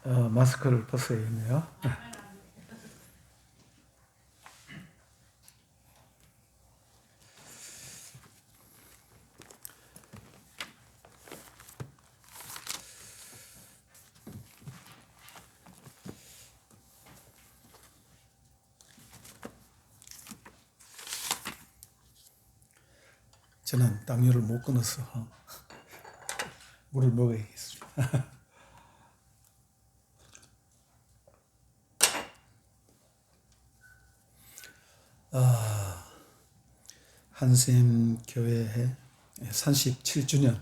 마스크를 벗어야겠네요. 저는 당뇨를 못 끊어서 물을 먹어야겠습니다. 한샘 교회 37주년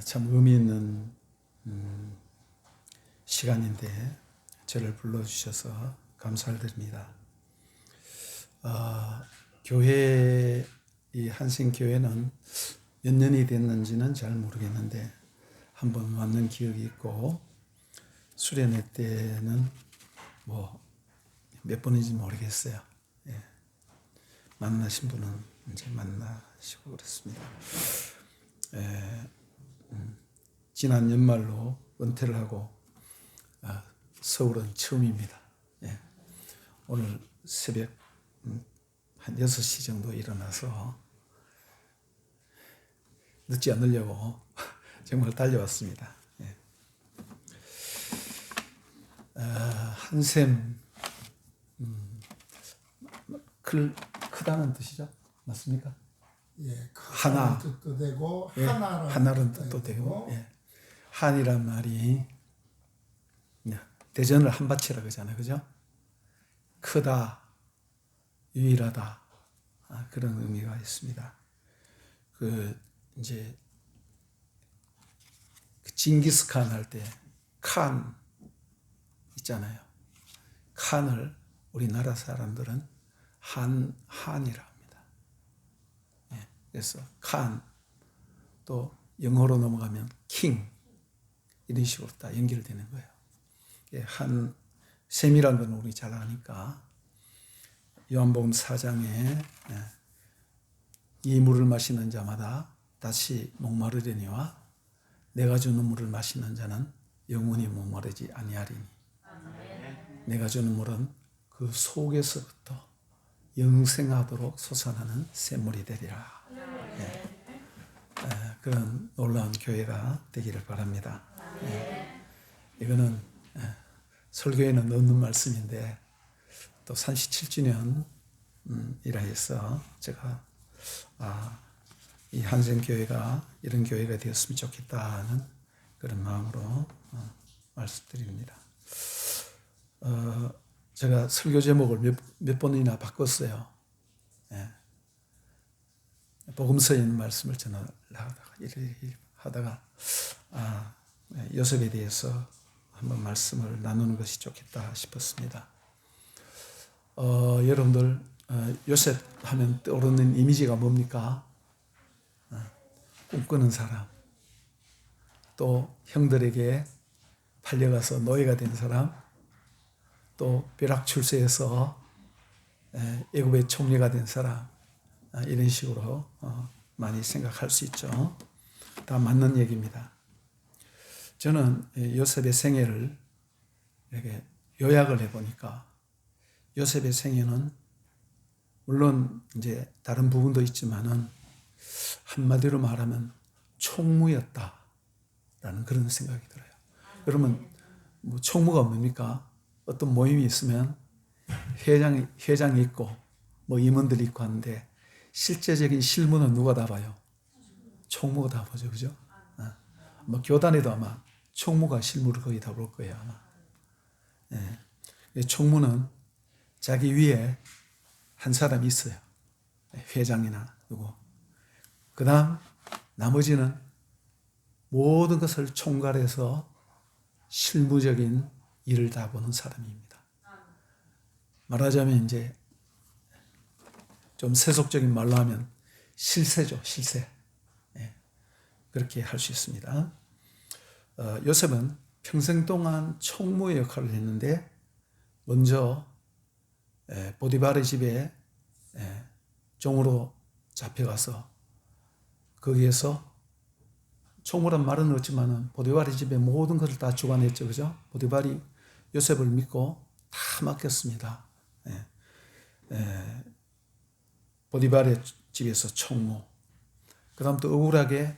참 의미 있는 시간인데 저를 불러주셔서 감사를 드립니다. 교회 이 한샘 교회는 몇 년이 됐는지는 잘 모르겠는데 한번 왔는 기억이 있고 수련회 때는 뭐 몇 번인지 모르겠어요. 예. 만나신 분은 이제 만나시고 그렇습니다. 지난 연말로 은퇴를 하고 서울은 처음입니다. 예. 오늘 새벽 한 6시 정도 일어나서 늦지 않으려고 정말 달려왔습니다. 예. 한샘 크다는 뜻이죠? 맞습니까? 예, 하나. 뜻도 되고 예, 하나라는 뜻도 뜻도 되고 예. 한이란 말이 대전을 한밭이라 그러잖아요. 그죠? 크다, 유일하다 그런 의미가 있습니다. 이제 징기스칸 할 때 칸 있잖아요. 칸을 우리나라 사람들은 한이라 합니다. 예, 그래서 칸, 또 영어로 넘어가면 킹 이런 식으로 다 연결되는 거예요. 한 셈이라는 건 우리 잘 아니까 요한복음 4장에 이 물을 마시는 자마다 다시 목마르려니와 내가 주는 물을 마시는 자는 영원히 목마르지 아니하리니 내가 주는 물은 그 속에서부터 영생하도록 솟아나는 샘물이 되리라. 그런 놀라운 교회가 되기를 바랍니다. 이거는 설교에는 넣는 말씀인데 또 37주년 이라 해서 제가 이 한샘교회가 이런 교회가 되었으면 좋겠다는 그런 마음으로 말씀드립니다. 제가 설교 제목을 몇 번이나 바꿨어요. 복음서에 있는 말씀을 전하다가 요셉에 대해서 한번 말씀을 나누는 것이 좋겠다 싶었습니다. 여러분들 요셉 하면 떠오르는 이미지가 뭡니까? 꿈꾸는 사람, 또 형들에게 팔려가서 노예가 된 사람, 또 벼락출세에서 애굽의 총리가 된 사람, 이런 식으로 많이 생각할 수 있죠. 다 맞는 얘기입니다. 저는 요셉의 생애를 이렇게 요약을 해보니까 요셉의 생애는 물론 이제 다른 부분도 있지만은 한마디로 말하면 총무였다라는 그런 생각이 들어요. 그러면 뭐 총무가 뭡니까? 어떤 모임이 있으면 회장이 있고 뭐 임원들이 있고 하는데 실제적인 실무는 누가 다 봐요? 총무가 다 보죠, 그죠? 뭐 교단에도 아마 총무가 실무를 거의 다 볼 거예요, 아마. 총무는 자기 위에 한 사람이 있어요. 회장이나 누구. 그 다음 나머지는 모든 것을 총괄해서 실무적인 일을 다 보는 사람입니다. 말하자면 이제 좀 세속적인 말로 하면 실세죠, 실세. 그렇게 할 수 있습니다. 요셉은 평생 동안 총무의 역할을 했는데 먼저 보디바르 집에 종으로 잡혀가서 거기에서 총무란 말은 없지만은 보디발의 집에 모든 것을 다 주관했죠. 그죠? 보디발이 요셉을 믿고 다 맡겼습니다. 보디발의 집에서 총무. 그 다음 또 억울하게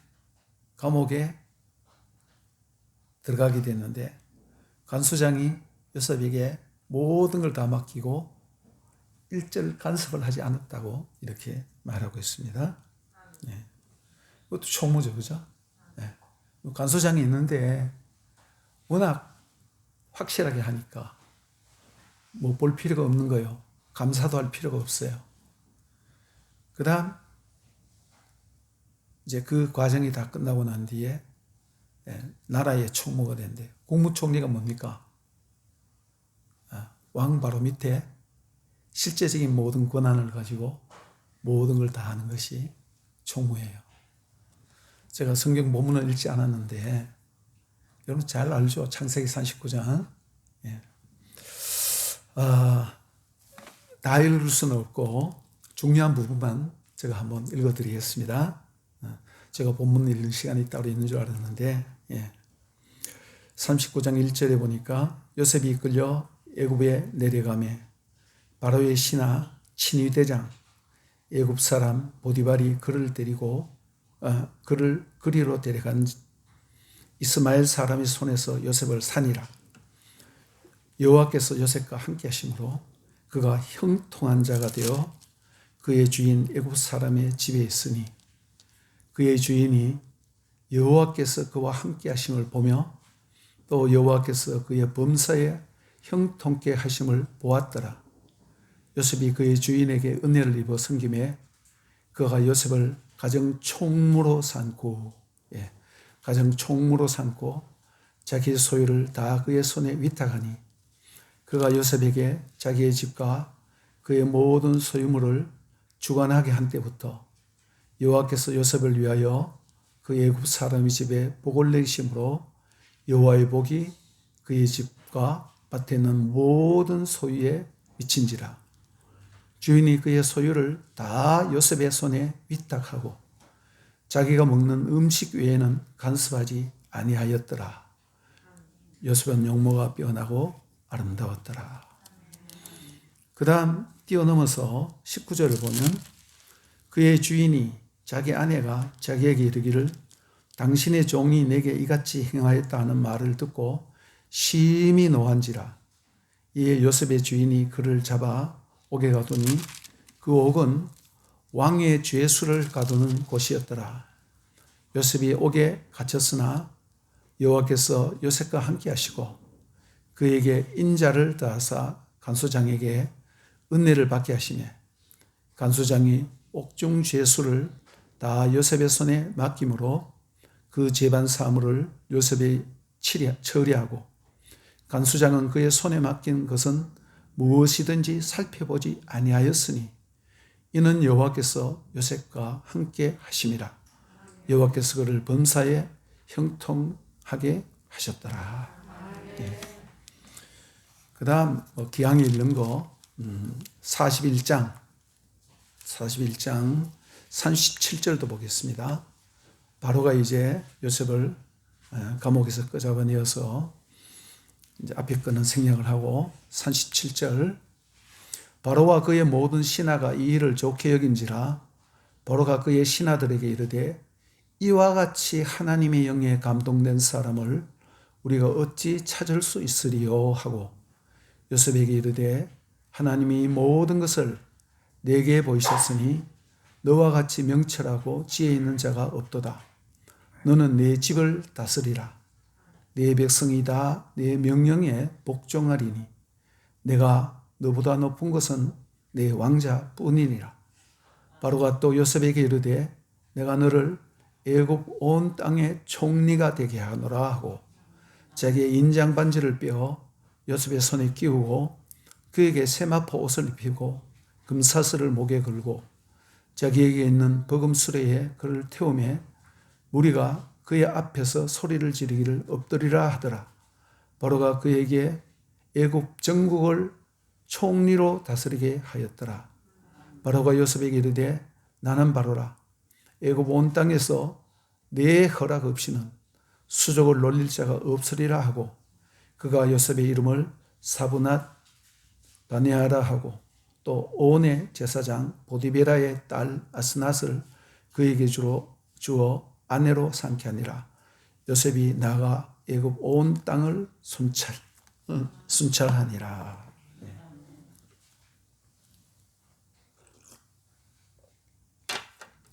감옥에 들어가게 됐는데 간수장이 요셉에게 모든 걸 다 맡기고 일절 간섭을 하지 않았다고 이렇게 말하고 있습니다. 그것도 총무죠. 그죠? 간수장이 있는데 워낙 확실하게 하니까 뭐 볼 필요가 없는 거예요. 감사도 할 필요가 없어요. 그 다음 이제 그 과정이 다 끝나고 난 뒤에 나라의 총무가 된대. 국무총리가 뭡니까? 왕 바로 밑에 실제적인 모든 권한을 가지고 모든 걸 다 하는 것이 총무예요. 제가 성경 본문을 읽지 않았는데 여러분 잘 알죠? 창세기 39장. 다 읽을 수는 없고 중요한 부분만 제가 한번 읽어드리겠습니다. 제가 본문 읽는 시간이 따로 있는 줄 알았는데 39장 1절에 보니까 요셉이 이끌려 애굽에 내려가매 바로의 신하 친위대장 애굽 사람 보디발이 그를 데리고 그를 그리로 데려간 이스마엘 사람의 손에서 요셉을 산이라. 여호와께서 요셉과 함께 하심으로 그가 형통한 자가 되어 그의 주인 애굽 사람의 집에 있으니 그의 주인이 여호와께서 그와 함께 하심을 보며 또 여호와께서 그의 범사에 형통케 하심을 보았더라. 요셉이 그의 주인에게 은혜를 입어 섬김에 그가 요셉을 가정 총무로 삼고 자기의 소유를 다 그의 손에 위탁하니 그가 요셉에게 자기의 집과 그의 모든 소유물을 주관하게 한 때부터 여호와께서 요셉을 위하여 그 애굽 사람의 집에 복을 내리심으로 여호와의 복이 그의 집과 밭에 있는 모든 소유에 미친지라. 주인이 그의 소유를 다 요셉의 손에 위탁하고 자기가 먹는 음식 외에는 간섭하지 아니하였더라. 요셉은 용모가 빼어나고 아름다웠더라. 그 다음 뛰어넘어서 19절을 보면 그의 주인이 자기 아내가 자기에게 이르기를 당신의 종이 내게 이같이 행하였다 하는 말을 듣고 심히 노한지라. 이에 요셉의 주인이 그를 잡아 옥에 가두니 그 옥은 왕의 죄수를 가두는 곳이었더라. 요셉이 옥에 갇혔으나 여호와께서 요셉과 함께 하시고 그에게 인자를 더하사 간수장에게 은혜를 받게 하시매 간수장이 옥중 죄수를 다 요셉의 손에 맡김으로 그 재반 사물을 요셉이 처리하고 간수장은 그의 손에 맡긴 것은 무엇이든지 살펴보지 아니하였으니 이는 여호와께서 요셉과 함께 하심이라. 여호와께서 그를 범사에 형통하게 하셨더라. 그 다음 기왕에 읽는 거 41장 37절도 보겠습니다. 바로가 이제 요셉을 감옥에서 끌어잡아내어서 이제 앞에 거는 생략을 하고 37절 바로와 그의 모든 신하가 이 일을 좋게 여긴지라. 바로가 그의 신하들에게 이르되 이와 같이 하나님의 영에 감동된 사람을 우리가 어찌 찾을 수 있으리요 하고 요셉에게 이르되 하나님이 모든 것을 내게 보이셨으니 너와 같이 명철하고 지혜 있는 자가 없도다. 너는 내 집을 다스리라. 내 백성이 다 내 명령에 복종하리니 내가 너보다 높은 것은 내 왕자뿐이니라. 바로가 또 요셉에게 이르되 내가 너를 애굽 온 땅의 총리가 되게 하노라 하고 자기의 인장 반지를 빼어 요셉의 손에 끼우고 그에게 세마포 옷을 입히고 금사슬을 목에 걸고 자기에게 있는 버금수레에 그를 태우매 무리가 그의 앞에서 소리를 지르기를 엎드리라 하더라. 바로가 그에게 애굽 전국을 총리로 다스리게 하였더라. 바로가 요셉에게 이르되 나는 바로라. 애굽 온 땅에서 내 허락 없이는 수족을 놀릴 자가 없으리라 하고 그가 요셉의 이름을 사브낫 바네아라 하고 또 온의 제사장 보디베라의 딸 아스낫을 그에게 주어 아내로 삼게 하니라. 요셉이 나가 애굽 온 땅을 순찰하니라.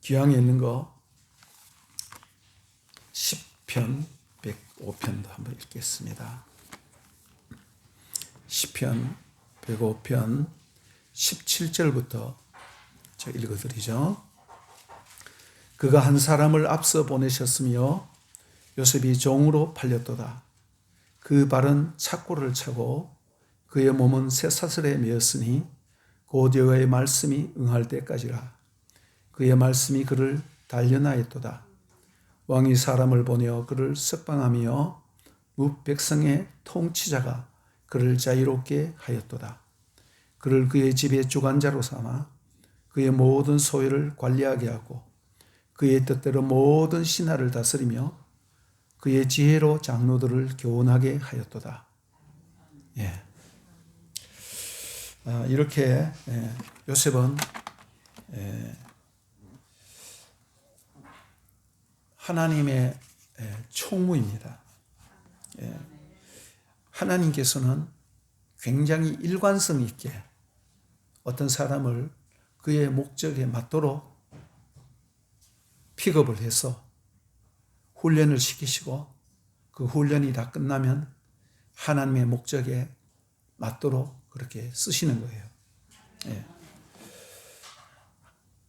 기왕에 있는 거 시편 105편도 한번 읽겠습니다. 시편 105편 17절부터 제가 읽어드리죠. 그가 한 사람을 앞서 보내셨으며 요셉이 종으로 팔렸도다. 그 발은 착고를 차고 그의 몸은 쇠사슬에 매었으니 곧 여호와의 말씀이 응할 때까지라. 그의 말씀이 그를 단련하였도다. 왕이 사람을 보내어 그를 석방하며 뭇백성의 통치자가 그를 자유롭게 하였도다. 그를 그의 집의 주관자로 삼아 그의 모든 소유를 관리하게 하고 그의 뜻대로 모든 신하를 다스리며 그의 지혜로 장로들을 교훈하게 하였도다. 예. 이렇게 요셉은 하나님의 총무입니다. 하나님께서는 굉장히 일관성 있게 어떤 사람을 그의 목적에 맞도록 픽업을 해서 훈련을 시키시고 그 훈련이 다 끝나면 하나님의 목적에 맞도록 그렇게 쓰시는 거예요.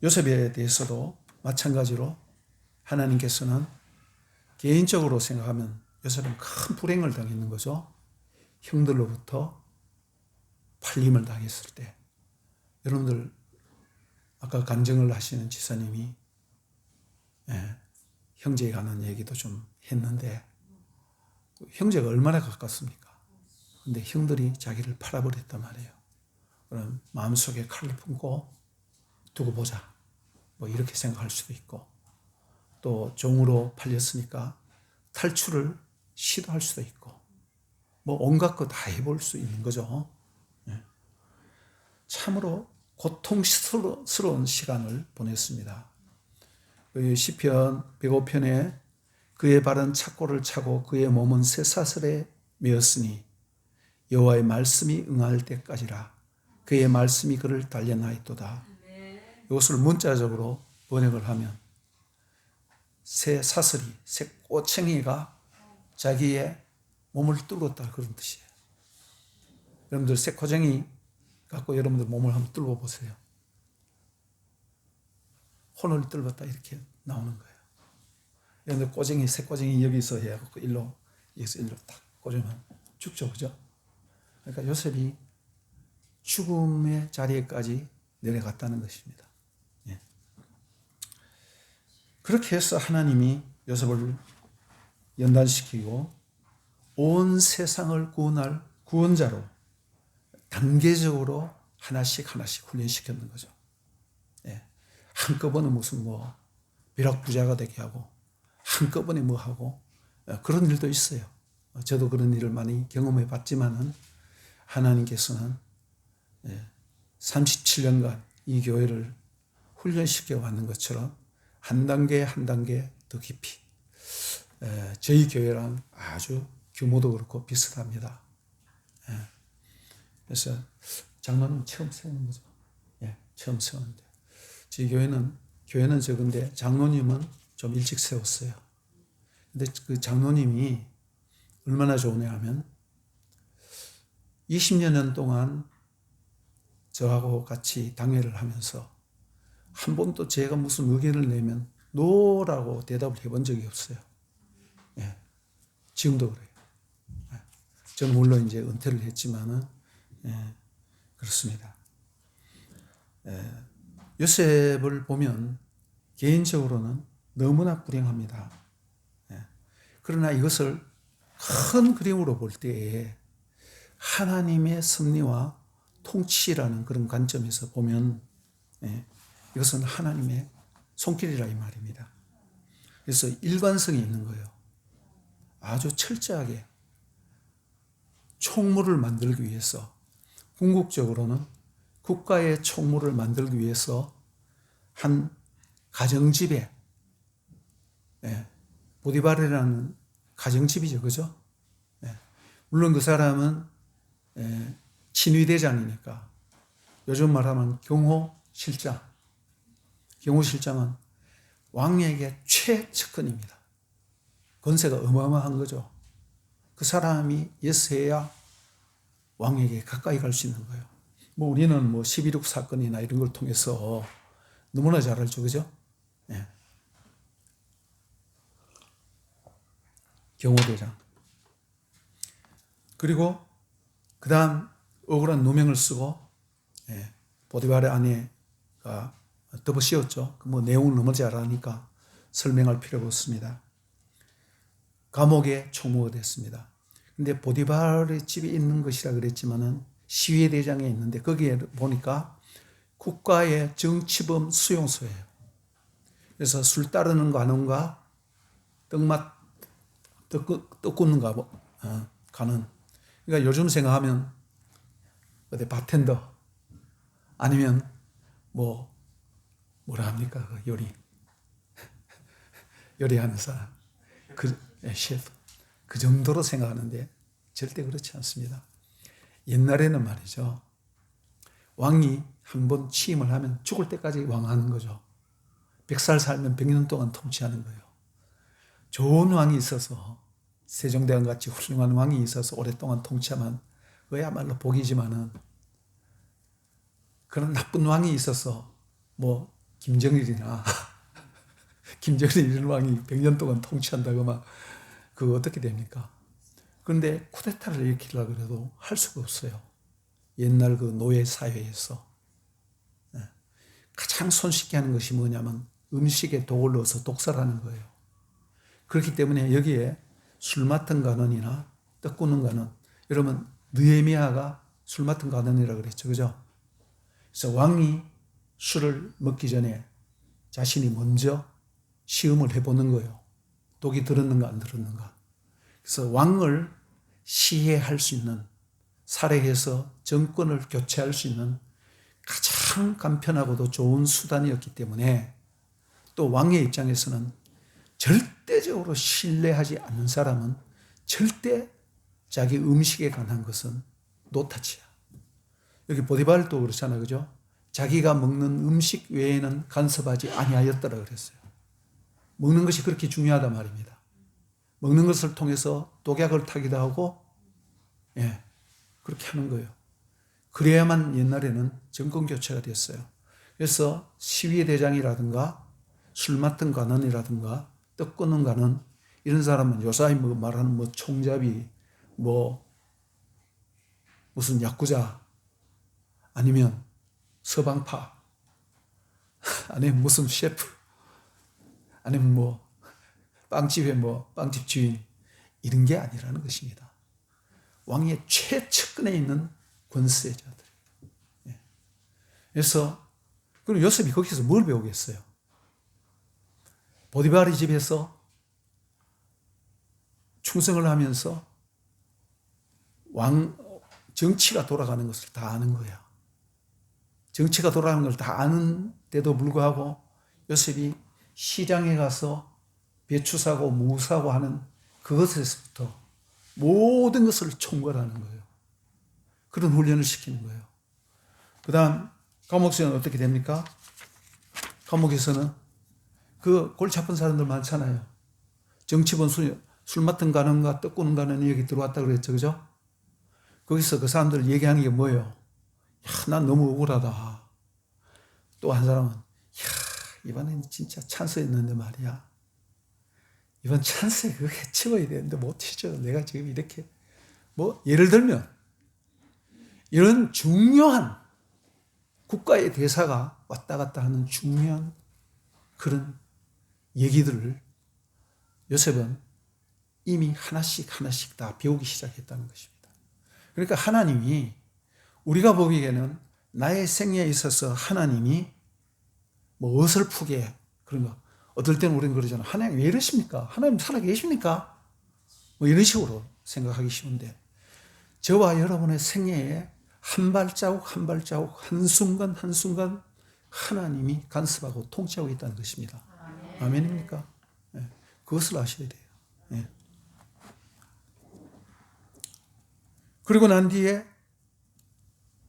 요셉에 대해서도 마찬가지로 하나님께서는 개인적으로 생각하면 요셉은 큰 불행을 당했는 거죠. 형들로부터 팔림을 당했을 때. 여러분들 아까 간증을 하시는 지사님이 형제에 관한 얘기도 좀 했는데 형제가 얼마나 가깝습니까? 근데 형들이 자기를 팔아버렸단 말이에요. 그럼 마음속에 칼을 품고 두고 보자. 뭐 이렇게 생각할 수도 있고 또 종으로 팔렸으니까 탈출을 시도할 수도 있고 뭐 온갖 거 다 해볼 수 있는 거죠. 참으로 고통스러운 시간을 보냈습니다. 시편 105편에 그의 발은 착고를 차고 그의 몸은 쇠사슬에 매었으니 여호와의 말씀이 응할 때까지라. 그의 말씀이 그를 단련하였도다. 이것을 문자적으로 번역을 하면 쇠사슬이, 쇠꼬챙이가 자기의 몸을 뚫었다 그런 뜻이에요. 여러분들 쇠꼬챙이 갖고 여러분들 몸을 한번 뚫어 보세요. 혼을 뚫었다 이렇게 나오는 거예요. 여러분들 꼬쟁이, 쇠꼬쟁이 여기서 해갖고 여기서 일로 딱 꽂으면 죽죠, 그죠? 그러니까 요셉이 죽음의 자리에까지 내려갔다는 것입니다. 그렇게 해서 하나님이 요셉을 연단시키고 온 세상을 구원할 구원자로 단계적으로 하나씩 훈련시켰는 거죠. 한꺼번에 무슨 벼락부자가 되게 하고 한꺼번에 뭐 하고 그런 일도 있어요. 저도 그런 일을 많이 경험해 봤지만은 하나님께서는 37년간 이 교회를 훈련시켜 왔는 것처럼 한 단계 한 단계 더 깊이 저희 교회랑 아주 규모도 그렇고 비슷합니다. 그래서 장로는 처음 세우는 거죠. 처음 세우는데 저희 교회는 적은데 장로님은 좀 일찍 세웠어요. 근데 그 장로님이 얼마나 좋으냐 하면 20년 동안 저하고 같이 당회를 하면서 한 번도 제가 무슨 의견을 내면 노라고 대답을 해본 적이 없어요. 지금도 그래요. 저는 물론 이제 은퇴를 했지만은 그렇습니다. 요셉을 보면 개인적으로는 너무나 불행합니다. 그러나 이것을 큰 그림으로 볼 때에 하나님의 섭리와 통치라는 그런 관점에서 보면 이것은 하나님의 손길이라 이 말입니다. 그래서 일관성이 있는 거예요. 아주 철저하게 총무를 만들기 위해서, 궁극적으로는 국가의 총무를 만들기 위해서 한 가정집에, 보디발이라는 가정집이죠. 그죠? 물론 그 사람은 친위대장이니까, 요즘 말하면 경호실장. 경호실장은 왕에게 최측근입니다. 권세가 어마어마한 거죠. 그 사람이 예스해야 왕에게 가까이 갈 수 있는 거예요. 뭐 우리는 뭐 11.6 사건이나 이런 걸 통해서 너무나 잘 알죠. 그죠? 경호대장. 그리고 그 다음 억울한 누명을 쓰고 보디발의 아내가 덮어 씌웠죠. 뭐 내용을 너무 잘 아니까 설명할 필요가 없습니다. 감옥에 총무가 됐습니다. 근데 보디발의 집에 있는 것이라 그랬지만은 시위대장에 있는데 거기에 보니까 국가의 정치범 수용소예요. 그래서 술 따르는 관원과 떡 굽는 가는. 그러니까 요즘 생각하면 어디 바텐더 아니면 뭐라 합니까? 그 요리하는 사람. 셰프. 그 정도로 생각하는데 절대 그렇지 않습니다. 옛날에는 말이죠. 왕이 한번 취임을 하면 죽을 때까지 왕하는 거죠. 100살 살면 100년 동안 통치하는 거예요. 좋은 왕이 있어서, 세종대왕 같이 훌륭한 왕이 있어서 오랫동안 통치하면 그야말로 복이지만은, 그런 나쁜 왕이 있어서 김정일이나 김정일 이런 왕이 100년 동안 통치한다고 막 그거 어떻게 됩니까? 그런데 쿠데타를 일으키려고 해도 할 수가 없어요. 옛날 그 노예 사회에서 가장 손쉽게 하는 것이 뭐냐면 음식에 독을 넣어서 독살하는 거예요. 그렇기 때문에 여기에 술 맡은 관원이나 떡 굽는 관원, 여러분 느헤미야가 술 맡은 관원이라고 그랬죠. 그죠? 그래서 왕이 술을 먹기 전에 자신이 먼저 시험을 해보는 거예요. 독이 들었는가 안 들었는가. 그래서 왕을 시해할 수 있는, 살해해서 정권을 교체할 수 있는 가장 간편하고도 좋은 수단이었기 때문에, 또 왕의 입장에서는 절대적으로 신뢰하지 않는 사람은 절대 자기 음식에 관한 것은 노타치야. 여기 보디발도 그렇잖아요. 그죠? 자기가 먹는 음식 외에는 간섭하지 아니하였더라 그랬어요. 먹는 것이 그렇게 중요하단 말입니다. 먹는 것을 통해서 독약을 타기도 하고, 그렇게 하는 거예요. 그래야만 옛날에는 정권 교체가 됐어요. 그래서 시위대장이라든가 술 맡은 관원이라든가 떡 굽는 관원, 이런 사람은 요사이 말하는 총잡이, 무슨 야쿠자, 아니면 서방파, 아니면 무슨 셰프, 아니면 빵집에 빵집 주인, 이런 게 아니라는 것입니다. 왕의 최측근에 있는 권세자들. 그래서, 그럼 요셉이 거기서 뭘 배우겠어요? 보디발의 집에서 충성을 하면서 정치가 돌아가는 것을 다 아는 거야. 정치가 돌아가는 걸 다 아는데도 불구하고 요셉이 시장에 가서 배추 사고 무 사고 하는 그것에서부터 모든 것을 총괄하는 거예요. 그런 훈련을 시키는 거예요. 그 다음 감옥에서는 어떻게 됩니까? 감옥에서는 그 골치 아픈 사람들 많잖아요. 정치범 술 맡은 관원과 떡 굽는 관원이 여기 들어왔다 그랬죠. 그죠? 거기서 그 사람들 얘기하는 게 뭐예요? 야, 난 너무 억울하다. 또 한 사람은, 야, 이번엔 진짜 찬스였는데 말이야. 이번 찬스에 그거 해치워야 되는데 못 치죠. 내가 지금 이렇게, 예를 들면, 이런 중요한 국가의 대사가 왔다 갔다 하는 중요한 그런 얘기들을 요셉은 이미 하나씩 다 배우기 시작했다는 것입니다. 그러니까 하나님이, 우리가 보기에는 나의 생애에 있어서 하나님이 어설프게 그런 거, 어떨 때는 우리는 그러잖아요. 하나님 왜 이러십니까? 하나님 살아계십니까? 뭐 이런 식으로 생각하기 쉬운데, 저와 여러분의 생애에 한 발자국 한 발자국, 한순간 한순간 하나님이 간섭하고 통치하고 있다는 것입니다. 아멘입니까? 네. 그것을 아셔야 돼요. 네. 그리고 난 뒤에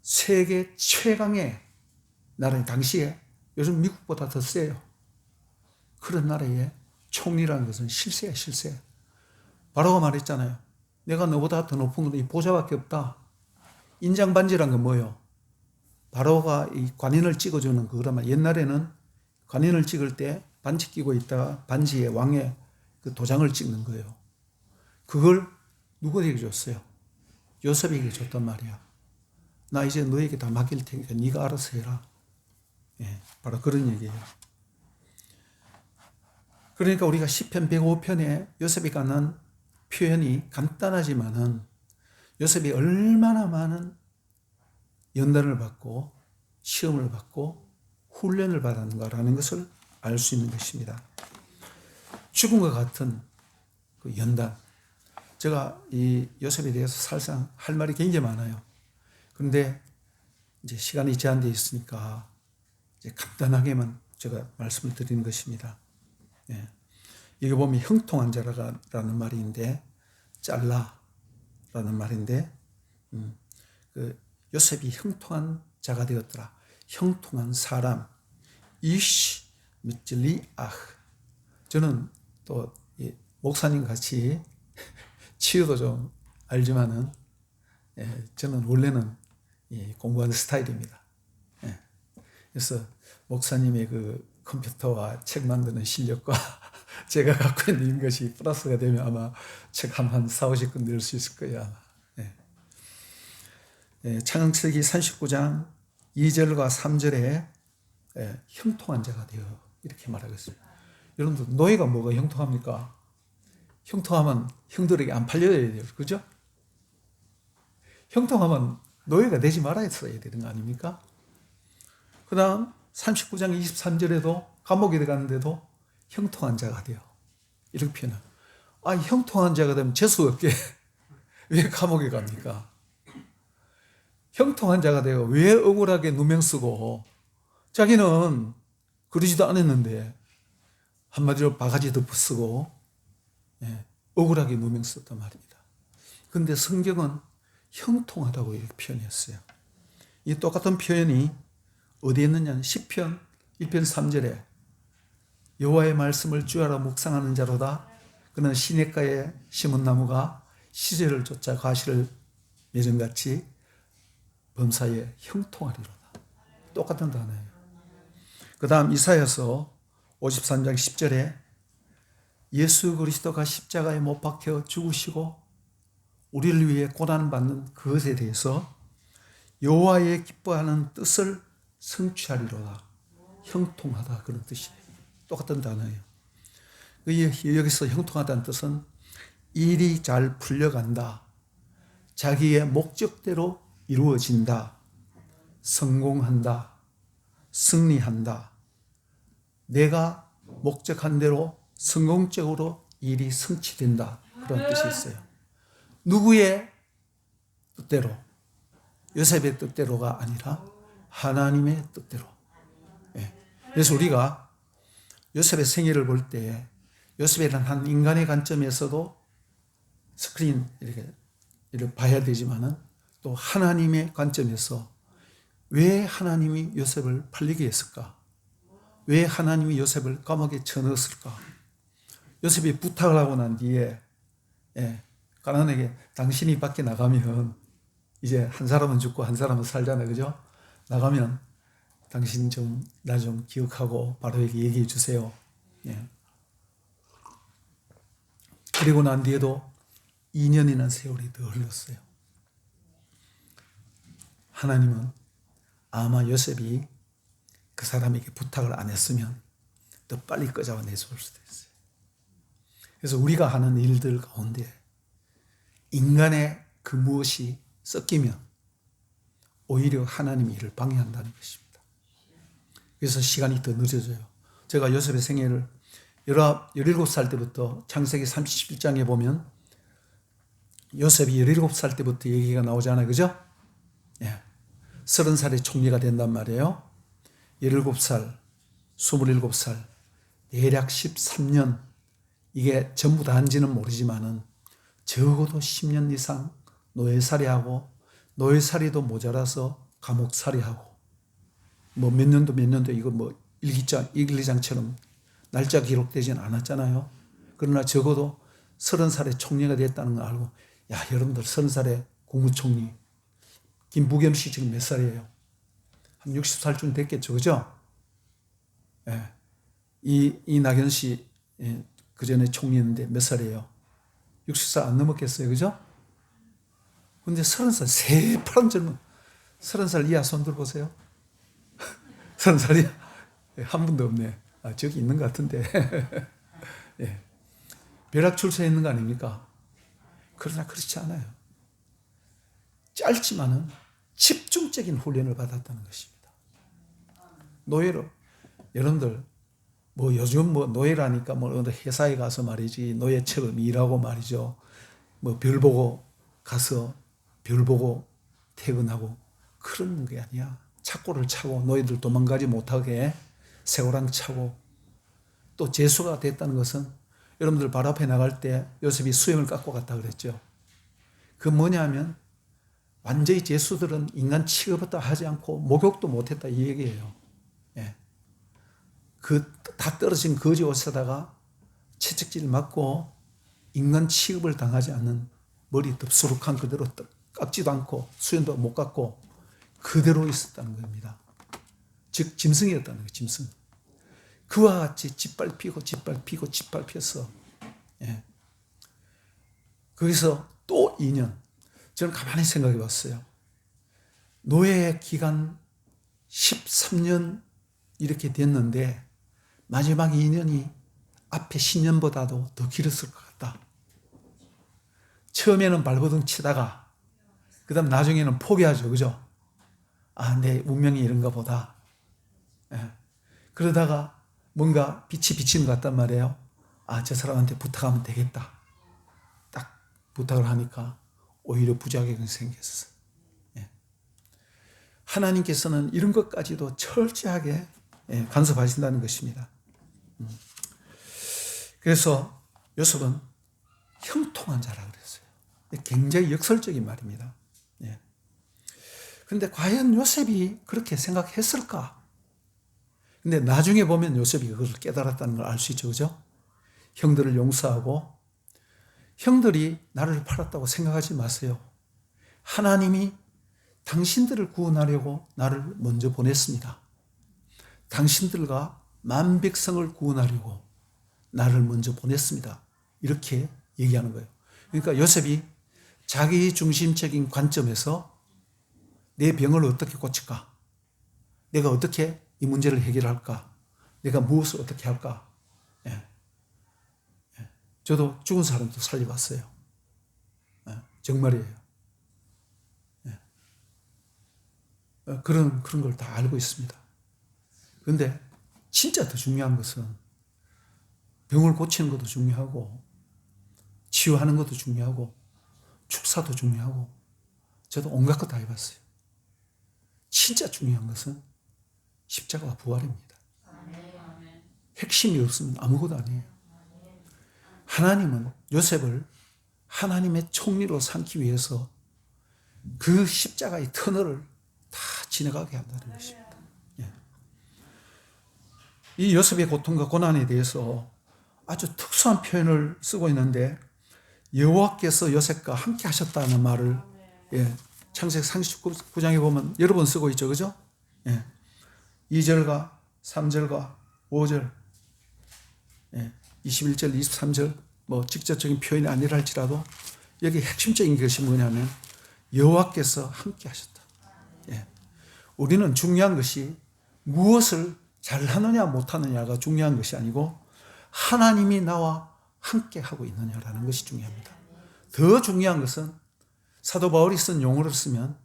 세계 최강의 나라는 당시에 요즘 미국보다 더 세요. 그런 나라의 총리라는 것은 실세야, 실세. 바로가 말했잖아요. 내가 너보다 더 높은 건 이 보좌밖에 없다. 인장반지란 건 뭐예요? 바로가 이 관인을 찍어주는 그거란 옛날에는 관인을 찍을 때 반지 끼고 있다가 반지에 왕의 그 도장을 찍는 거예요. 그걸 누구에게 줬어요? 요셉에게 줬단 말이야. 나 이제 너에게 다 맡길 테니까 네가 알아서 해라. 예, 바로 그런 얘기예요. 그러니까 우리가 시편 105편에 요셉이 갖는 표현이 간단하지만은 요셉이 얼마나 많은 연단을 받고 시험을 받고 훈련을 받았는가라는 것을 알 수 있는 것입니다. 죽음과 같은 그 연단. 제가 이 요셉에 대해서 사실상 할 말이 굉장히 많아요. 그런데 이제 시간이 제한되어 있으니까 이제 간단하게만 제가 말씀을 드리는 것입니다. 예. 여기 보면 형통한 자라는 말인데, 잘라라는 말인데, 그 요셉이 형통한 자가 되었더라. 형통한 사람, 이시 미찔리아. 저는 또 목사님 같이 치유도 좀 알지만은, 예, 저는 원래는 공부하는 스타일입니다. 예. 그래서 목사님의 그 컴퓨터와 책 만드는 실력과 제가 갖고 있는 것이 플러스가 되면 아마 책 한 4, 50권 낼 수 있을 거예요. 아마. 예. 예, 창세기 39장 2절과 3절에 형통한 자가 되어 이렇게 말하고 있어요. 여러분들 노예가 뭐가 형통합니까? 형통하면 형들에게 안 팔려야 돼요. 그죠? 형통하면 노예가 되지 말아야 되는 거 아닙니까? 그 다음 39장 23절에도 감옥에 들어갔는데도 형통한 자가 돼요. 이렇게 표현해요. 아, 형통한 자가 되면 재수 없게 왜 감옥에 갑니까? 형통한 자가 되어 왜 억울하게 누명 쓰고, 자기는 그러지도 않았는데 한마디로 바가지 덮어쓰고 억울하게 누명 썼단 말입니다. 그런데 성경은 형통하다고 이렇게 표현했어요. 이 똑같은 표현이 어디에 있느냐는 시편 1편 3절에 여호와의 말씀을 주야로 묵상하는 자로다. 그는 시냇가에 심은 나무가 시절을 쫓아 가시를 맺은 같이 범사에 형통하리로다. 똑같은 단어예요. 그 다음 이사야서 53장 10절에 예수 그리스도가 십자가에 못 박혀 죽으시고 우리를 위해 고난받는 그것에 대해서 여호와의 기뻐하는 뜻을 성취하리로다. 형통하다, 그런 뜻이에요. 똑같은 단어예요. 여기서 형통하다는 뜻은 일이 잘 풀려간다, 자기의 목적대로 이루어진다, 성공한다, 승리한다, 내가 목적한 대로 성공적으로 일이 성취된다, 그런 뜻이 있어요. 누구의 뜻대로? 요셉의 뜻대로가 아니라 하나님의 뜻대로. 그래서 우리가 요셉의 생애를 볼 때 요셉이라는 한 인간의 관점에서도 스크린 이렇게 봐야 되지만은 또 하나님의 관점에서 왜 하나님이 요셉을 팔리게 했을까? 왜 하나님이 요셉을 감옥에 쳐넣었을까? 요셉이 부탁을 하고 난 뒤에 가나안에게 당신이 밖에 나가면 이제 한 사람은 죽고 한 사람은 살잖아요. 그죠? 나가면 당신 나 좀 기억하고 바로에게 얘기해 주세요. 그리고 난 뒤에도 2년이나 세월이 더 흘렀어요. 하나님은 아마 요셉이 그 사람에게 부탁을 안 했으면 더 빨리 꺼잡아 내줄 수도 있어요. 그래서 우리가 하는 일들 가운데 인간의 그 무엇이 섞이면 오히려 하나님의 일을 방해한다는 것입니다. 그래서 시간이 더 늦어져요. 제가 요셉의 생애를 17살 때부터 창세기 37장에 보면 요셉이 17살 때부터 얘기가 나오잖아요. 그죠? 예. 30살에 총리가 된단 말이에요. 17살, 27살, 대략 13년, 이게 전부 다인지는 모르지만은 적어도 10년 이상 노예살이하고, 노예살이도 모자라서 감옥살이하고, 뭐 몇 년도 이거 뭐 일기장처럼 날짜 기록되진 않았잖아요. 그러나 적어도 30살에 총리가 됐다는 걸 알고, 야, 여러분들 30살에 국무총리, 김부겸 씨 지금 몇 살이에요? 한 60살쯤 됐겠죠. 그죠? 예. 이낙연 씨, 예, 그 전에 총리였는데 몇 살이에요? 60살 안 넘었겠어요. 그죠? 근데 30살, 새파란 젊은 30살 이하 손 들어보세요. 30살 이하. 예, 한 분도 없네. 아, 저기 있는 것 같은데. 예. 벼락 출세에 있는 거 아닙니까? 그러나 그렇지 않아요. 짧지만은 집중적인 훈련을 받았다는 것입니다. 노예로, 여러분들, 뭐 요즘 뭐 노예라니까 뭐 어느 회사에 가서 말이지, 노예처럼 일하고 말이죠. 뭐 별 보고 가서 별 보고 퇴근하고 그런 게 아니야. 착고를 차고 노예들 도망가지 못하게 세고랑 차고, 또 재수가 됐다는 것은 여러분들 발 앞에 나갈 때 요셉이 수염을 깎고 갔다 그랬죠. 그 뭐냐면 완전히 재수들은 인간 취급도 하지 않고 목욕도 못했다 이 얘기예요. 예. 그 다 떨어진 거지 옷에다가 채찍질 맞고 인간 취급을 당하지 않는 머리 덥수룩한 그대로 깎지도 않고 수염도 못 깎고 그대로 있었다는 겁니다. 즉 짐승이었다는 거예요. 짐승. 그와 같이 짓밟혀서 예. 거기서 또 2년. 저는 가만히 생각해 봤어요. 노예 기간 13년 이렇게 됐는데 마지막 2년이 앞에 10년보다도 더 길었을 것 같다. 처음에는 발버둥 치다가 그 다음 나중에는 포기하죠. 그죠? 아, 내 운명이 이런가 보다. 예. 그러다가 뭔가 빛이 비치는 것 같단 말이에요. 아, 저 사람한테 부탁하면 되겠다. 딱 부탁을 하니까 오히려 부작용이 생겼어요. 예. 하나님께서는 이런 것까지도 철저하게 간섭하신다는 것입니다. 그래서 요셉은 형통한 자라 그랬어요. 굉장히 역설적인 말입니다. 그런데 과연 요셉이 그렇게 생각했을까? 근데 나중에 보면 요셉이 그걸 깨달았다는 걸 알 수 있죠. 그죠? 형들을 용서하고, 형들이 나를 팔았다고 생각하지 마세요. 하나님이 당신들을 구원하려고 나를 먼저 보냈습니다. 당신들과 만백성을 구원하려고 나를 먼저 보냈습니다. 이렇게 얘기하는 거예요. 그러니까 요셉이 자기 중심적인 관점에서 내 병을 어떻게 고칠까? 내가 어떻게 이 문제를 해결할까? 내가 무엇을 어떻게 할까? 예. 예. 저도 죽은 사람도 살려봤어요. 예. 정말이에요. 예. 그런 걸 다 알고 있습니다. 그런데 진짜 더 중요한 것은 병을 고치는 것도 중요하고, 치유하는 것도 중요하고, 축사도 중요하고, 저도 온갖 것 다 해봤어요. 진짜 중요한 것은 십자가와 부활입니다. 핵심이 없으면 아무것도 아니에요. 하나님은 요셉을 하나님의 총리로 삼기 위해서 그 십자가의 터널을 다 지나가게 한다는 것입니다. 이 요셉의 고통과 고난에 대해서 아주 특수한 표현을 쓰고 있는데, 여호와께서 요셉과 함께 하셨다는 말을 창세기 39장에 보면 여러 번 쓰고 있죠. 그죠? 2절과 3절과 5절, 21절, 23절, 뭐 직접적인 표현이 아니라 할지라도 여기 핵심적인 것이 뭐냐면 여호와께서 함께 하셨다. 우리는 중요한 것이 무엇을 잘하느냐 못하느냐가 중요한 것이 아니고 하나님이 나와 함께 하고 있느냐라는 것이 중요합니다. 더 중요한 것은 사도 바울이 쓴 용어를 쓰면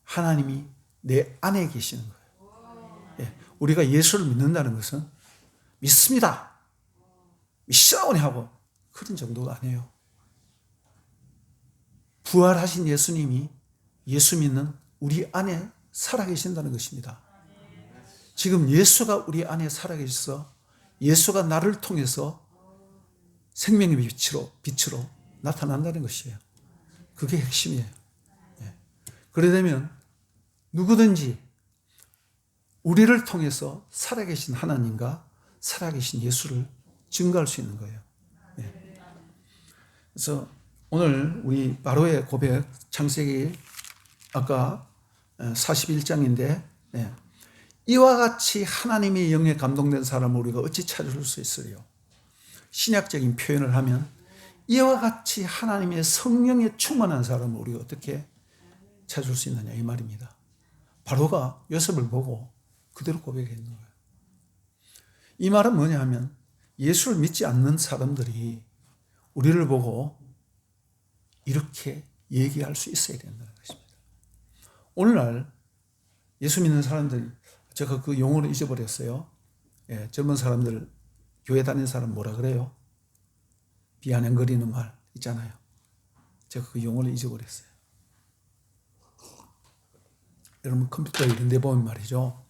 하나님이 내 안에 계시는 거예요. 우리가 예수를 믿는다는 것은 믿습니다. 미션이 하고 그런 정도가 아니에요. 부활하신 예수님이 예수 믿는 우리 안에 살아계신다는 것입니다. 지금 예수가 우리 안에 살아계셔서 예수가 나를 통해서 생명의 빛으로 나타난다는 것이에요. 그게 핵심이에요. 그러려면 누구든지 우리를 통해서 살아계신 하나님과 살아계신 예수를 증거할 수 있는 거예요. 그래서 오늘 우리 바로의 고백 창세기 아까 41장인데 이와 같이 하나님의 영에 감동된 사람을 우리가 어찌 찾을 수 있어요? 신약적인 표현을 하면 이와 같이 하나님의 성령에 충만한 사람을 우리가 어떻게 찾을 수 있느냐 이 말입니다. 바로가 요셉을 보고 그대로 고백했는 거예요. 이 말은 뭐냐 하면 예수를 믿지 않는 사람들이 우리를 보고 이렇게 얘기할 수 있어야 된다는 것입니다. 오늘날 예수 믿는 사람들, 제가 그 용어를 잊어버렸어요. 젊은 사람들, 교회 다니는 사람 뭐라 그래요? 비아냥거리는 말 있잖아요. 제가 그 용어를 잊어버렸어요. 여러분 컴퓨터 이런 데 보면 말이죠.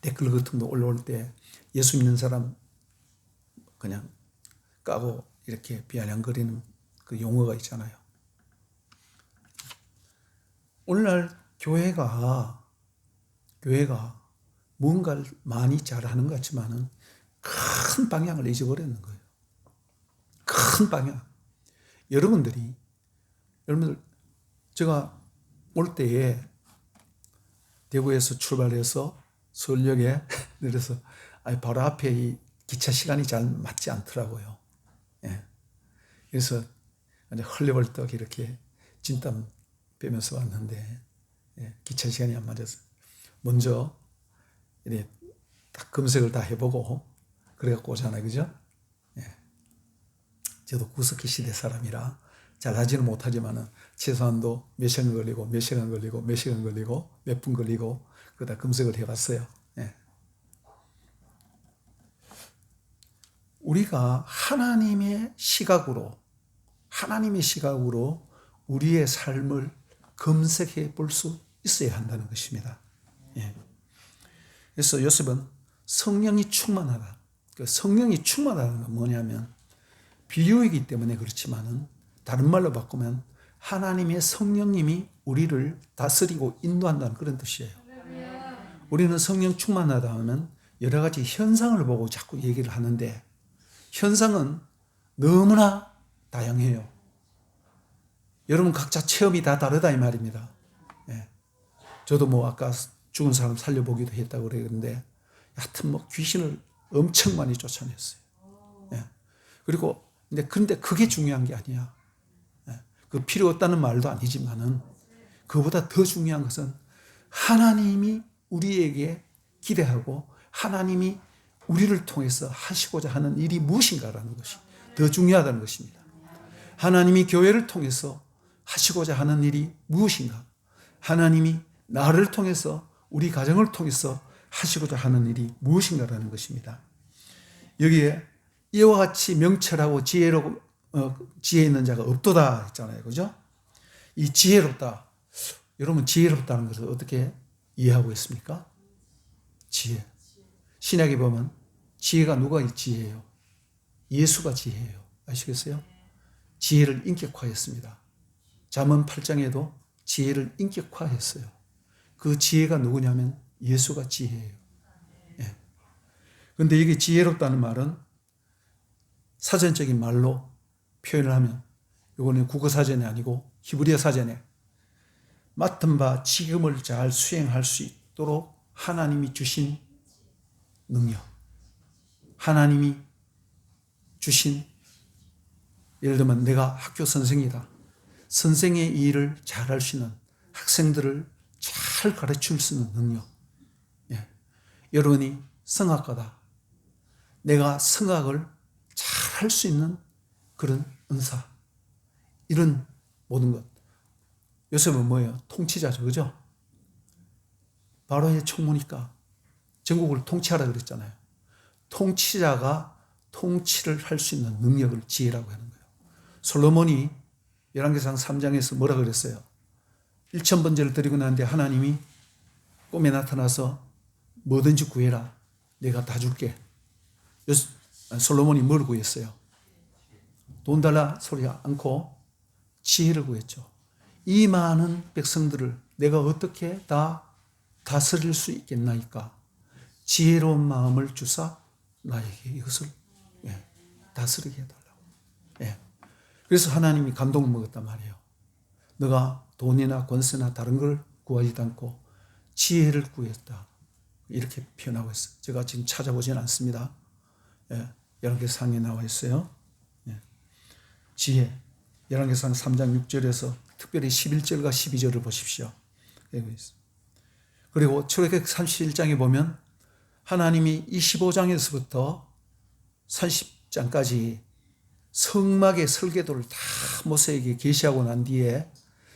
댓글 같은 거 올라올 때 예수 믿는 사람 그냥 까고 이렇게 비아냥거리는 그 용어가 있잖아요. 오늘날 교회가 뭔가를 많이 잘하는 것 같지만은 큰 방향을 잊어버리는 거예요. 큰 방향. 여러분들 제가 올 때에 대구에서 출발해서 서울역에 내려서 바로 앞에 이 기차 시간이 잘 맞지 않더라고요. 그래서 헐레벌떡 이렇게 진땀 빼면서 왔는데 기차 시간이 안 맞아서 먼저 이렇게 딱 검색을 다 해보고 그래갖고 오잖아요, 그죠? 저도 구석기 시대 사람이라 잘하지는 못하지만은 최소한도 몇 시간 걸리고 몇 시간 걸리고 몇 시간 걸리고 몇 분 걸리고 그다 검색을 해봤어요. 우리가 하나님의 시각으로 우리의 삶을 검색해 볼 수 있어야 한다는 것입니다. 그래서 요셉은 성령이 충만하다. 성령이 충만하다는 건 뭐냐면 비유이기 때문에 그렇지만은 다른 말로 바꾸면 하나님의 성령님이 우리를 다스리고 인도한다는 그런 뜻이에요. 우리는 성령 충만하다 하면 여러 가지 현상을 보고 자꾸 얘기를 하는데 현상은 너무나 다양해요. 여러분 각자 체험이 다 다르다 이 말입니다. 저도 아까 죽은 사람 살려보기도 했다고 그러는데 하여튼 귀신을 엄청 많이 쫓아냈어요. 그리고 근데 그게 중요한 게 아니야. 그 필요 없다는 말도 아니지만은 그보다 더 중요한 것은 하나님이 우리에게 기대하고 하나님이 우리를 통해서 하시고자 하는 일이 무엇인가라는 것이 더 중요하다는 것입니다. 하나님이 교회를 통해서 하시고자 하는 일이 무엇인가? 하나님이 나를 통해서 우리 가정을 통해서 하시고자 하는 일이 무엇인가라는 것입니다. 여기에 이와 같이 명철하고 지혜 있는 자가 없도다 했잖아요. 그죠? 이 지혜롭다. 여러분 지혜롭다는 것을 어떻게 이해하고 있습니까? 지혜. 신약에 보면 지혜가 누가 지혜예요? 예수가 지혜예요. 아시겠어요? 지혜를 인격화했습니다. 잠언 8장에도 지혜를 인격화했어요. 그 지혜가 누구냐면 예수가 지혜예요. 그런데 이게 지혜롭다는 말은 사전적인 말로 표현을 하면 이거는 국어사전이 아니고 히브리어 사전에 맡은 바 직임을 잘 수행할 수 있도록 하나님이 주신 능력, 하나님이 주신 예를 들면 내가 학교 선생이다. 선생의 일을 잘할 수 있는 학생들을 잘 가르칠 수 있는 능력. 여러분이 성악가다. 내가 성악을 잘 할 수 있는 그런 은사. 이런 모든 것. 요셉은 뭐예요? 통치자죠. 그죠? 바로의 총무니까 전국을 통치하라 그랬잖아요. 통치자가 통치를 할 수 있는 능력을 지혜라고 하는 거예요. 솔로몬이 열왕기상 3장에서 뭐라 그랬어요? 1000번제를 드리고 난데 하나님이 꿈에 나타나서 뭐든지 구해라. 내가 다 줄게. 솔로몬이 뭘 구했어요? 돈 달라 소리 않고 지혜를 구했죠. 이 많은 백성들을 내가 어떻게 다 다스릴 수 있겠나이까? 지혜로운 마음을 주사 나에게 이것을 다스리게 해달라고. 그래서 하나님이 감동을 먹었단 말이에요. 너가 돈이나 권세나 다른 걸 구하지도 않고 지혜를 구했다. 이렇게 표현하고 있어요. 제가 지금 찾아보진 않습니다. 열왕기상에 나와 있어요. 지혜. 열왕기상 3장 6절에서 특별히 11절과 12절을 보십시오. 그리고 출애굽 31장에 보면 하나님이 25장에서부터 30장까지 성막의 설계도를 다 모세에게 계시하고 난 뒤에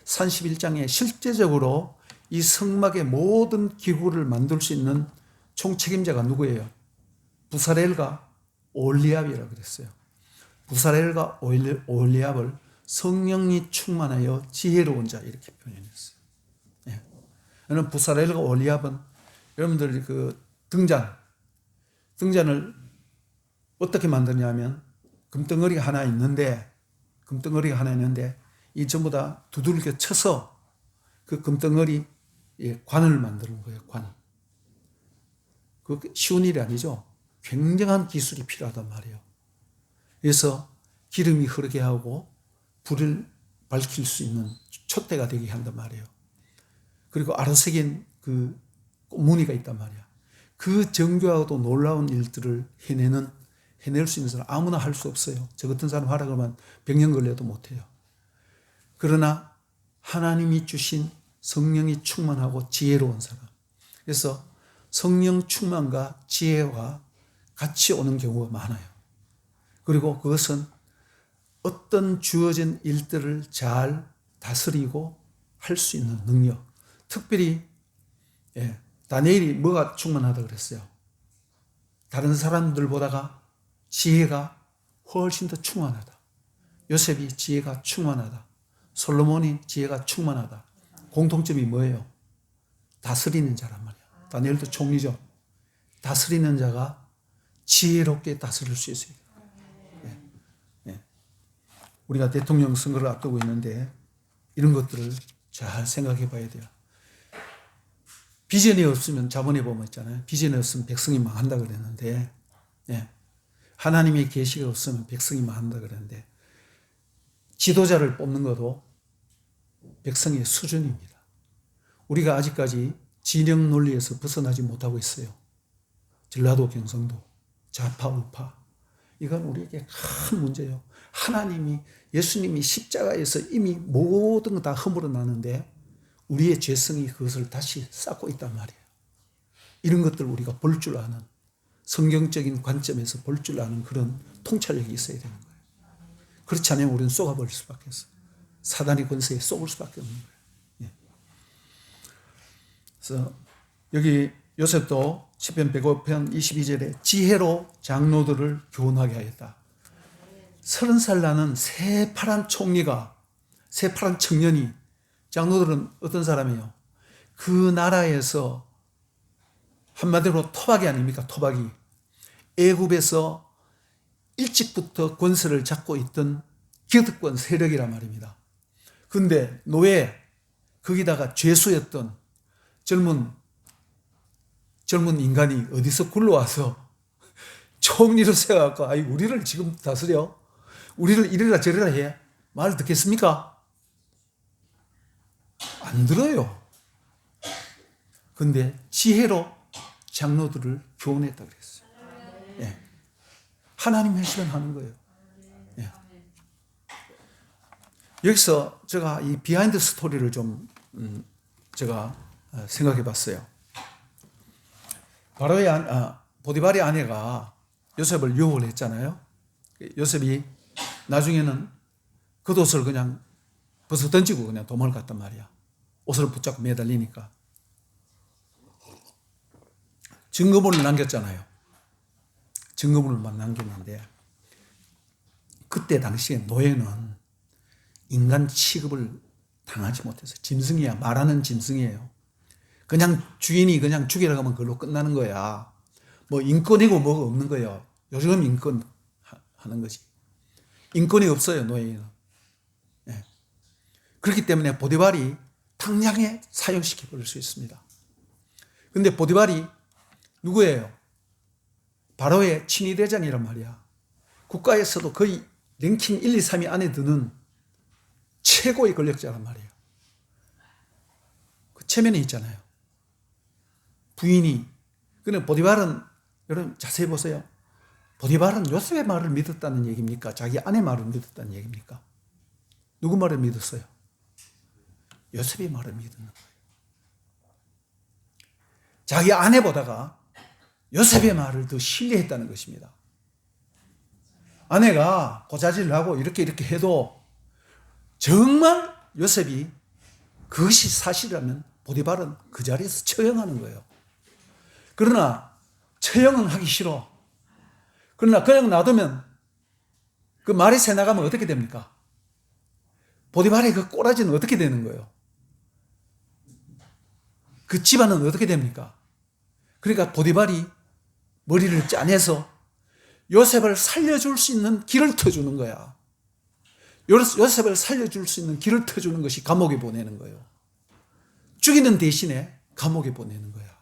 31장에 실제적으로 이 성막의 모든 기구를 만들 수 있는 총책임자가 누구예요? 부살엘과 올리압이라고 그랬어요. 부살엘과 올리압을 성령이 충만하여 지혜로운 자 이렇게 표현했어요. 저는 부살엘과 올리압은 여러분들이 그 등잔을 어떻게 만드냐면 금덩어리가 하나 있는데 이 전부 다 두들겨 쳐서 그 금덩어리 관을 만드는 거예요. 관. 그 쉬운 일이 아니죠. 굉장한 기술이 필요하단 말이에요. 그래서 기름이 흐르게 하고 불을 밝힐 수 있는 촛대가 되게 한단 말이에요. 그리고 아로새긴 그 무늬가 있단 말이야. 그 정교하고도 놀라운 일들을 해낼 수 있는 사람 아무나 할 수 없어요. 저 같은 사람 하라 그러면 100년 걸려도 못해요. 그러나 하나님이 주신 성령이 충만하고 지혜로운 사람. 그래서 성령 충만과 지혜와 같이 오는 경우가 많아요. 그리고 그것은 어떤 주어진 일들을 잘 다스리고 할 수 있는 능력. 특별히 다니엘이 뭐가 충만하다 그랬어요? 다른 사람들보다가 지혜가 훨씬 더 충만하다. 요셉이 지혜가 충만하다. 솔로몬이 지혜가 충만하다. 공통점이 뭐예요? 다스리는 자란 말이야. 다니엘도 총리죠. 다스리는 자가 지혜롭게 다스릴 수 있어요. 우리가 대통령 선거를 앞두고 있는데 이런 것들을 잘 생각해 봐야 돼요. 비전이 없으면 자본에 보면 있잖아요. 비전이 없으면 백성이 망한다 그랬는데 하나님의 계시가 없으면 백성이 망한다 그랬는데 지도자를 뽑는 것도 백성의 수준입니다. 우리가 아직까지 진영 논리에서 벗어나지 못하고 있어요. 전라도 경상도 좌파 우파 이건 우리에게 큰 문제예요. 하나님이 예수님이 십자가에서 이미 모든 거 다 허물어 놨는데 우리의 죄성이 그것을 다시 쌓고 있단 말이에요. 이런 것들을 우리가 볼 줄 아는 성경적인 관점에서 볼 줄 아는 그런 통찰력이 있어야 되는 거예요. 그렇지 않으면 우리는 쏘가버릴 수밖에 없어요. 사단의 권세에 쏘을 수밖에 없는 거예요. 그래서 여기 요셉도 시편 105편 22절에 지혜로 장로들을 교훈하게 하였다. 30살 나는 새파란 총리가 새파란 청년이 장로들은 어떤 사람이에요? 그 나라에서 한마디로 토박이 아닙니까? 토박이. 애굽에서 일찍부터 권세를 잡고 있던 기득권 세력이란 말입니다. 근데 노예, 거기다가 죄수였던 젊은 인간이 어디서 굴러와서 총리로 세워갖고, 아이, 우리를 지금 다스려? 우리를 이래라 저래라 해? 말 듣겠습니까? 안 들어요. 근데 지혜로 장로들을 교훈했다 그랬어요. 하나님 하시면 하는 거예요. 여기서 제가 이 비하인드 스토리를 좀 제가 생각해 봤어요. 바로의 보디발의 아내가 요셉을 유혹을 했잖아요. 요셉이 나중에는 겉옷을 그냥 벗어 던지고 그냥 도망을 갔단 말이야. 옷을 붙잡고 매달리니까. 증거물을 남겼잖아요. 증거물만 남겼는데, 그때 당시에 노예는 인간 취급을 당하지 못해서 짐승이야. 말하는 짐승이에요. 그냥 주인이 그냥 죽이라고 하면 그걸로 끝나는 거야. 뭐 인권이고 뭐가 없는 거예요. 요즘 인권 하는 거지. 인권이 없어요, 노예는. 예. 그렇기 때문에 보디발이 당장에 사형시켜 버릴 수 있습니다. 근데 보디발이 누구예요? 바로의 친위대장이란 말이야. 국가에서도 거의 랭킹 1, 2, 3위 안에 드는 최고의 권력자란 말이에요. 그 체면에 있잖아요. 부인이. 그런데 보디발은, 여러분 자세히 보세요. 보디발은 요셉의 말을 믿었다는 얘기입니까? 자기 아내 말을 믿었다는 얘기입니까? 누구 말을 믿었어요? 요셉의 말을 믿는 거예요. 자기 아내보다가 요셉의 말을 더 신뢰했다는 것입니다. 아내가 고자질을 하고 이렇게 해도 정말 요셉이 그것이 사실이라면 보디발은 그 자리에서 처형하는 거예요. 그러나 처형은 하기 싫어. 그러나 그냥 놔두면 그 말이 새 나가면 어떻게 됩니까? 보디발의 그 꼬라지는 어떻게 되는 거예요? 그 집안은 어떻게 됩니까? 그러니까 보디발이 머리를 짜내서 요셉을 살려줄 수 있는 길을 터주는 거야. 요셉을 살려줄 수 있는 길을 터주는 것이 감옥에 보내는 거예요. 죽이는 대신에 감옥에 보내는 거야.